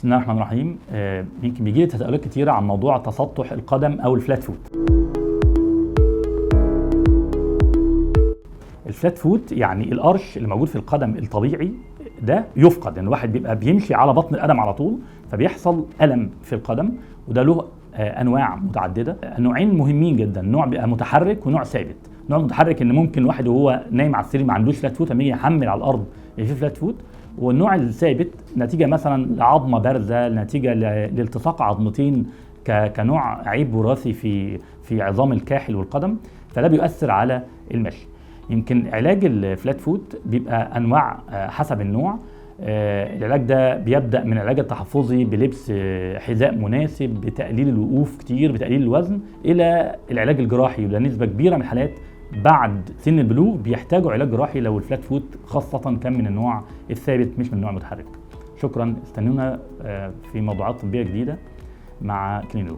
بسم الله الرحمن الرحيم. يمكن بيجي لي تساؤلات كتيره عن موضوع تسطح القدم او الفلات فوت. الفلات فوت يعني القرش اللي موجود في القدم الطبيعي ده يفقد، ان الواحد بيبقى بيمشي على بطن القدم على طول فبيحصل الم في القدم، وده له انواع متعدده. نوعين مهمين جدا، نوع بيبقى متحرك ونوع ثابت. نوع متحرك ان ممكن الواحد وهو نايم على السرير ما عندوش فلات فوت لما يجي يحمل على الارض في فلات فوت، والنوع الثابت نتيجه مثلا لعظمه بارزه، نتيجه لالتصاق عظمتين كنوع عيب وراثي في عظام الكاحل والقدم، فده بيؤثر على المشي. يمكن علاج الفلات فوت بيبقى انواع حسب النوع. العلاج ده بيبدا من العلاج التحفظي بلبس حذاء مناسب، بتقليل الوقوف كتير، بتقليل الوزن، الى العلاج الجراحي. وده نسبه كبيره من الحالات بعد سن البلوغ بيحتاجوا علاج جراحي لو الفلات فوت خاصه كان من النوع الثابت مش من النوع المتحرك. شكرا، استنونا في موضوعات طبيه جديده مع كلينيلو.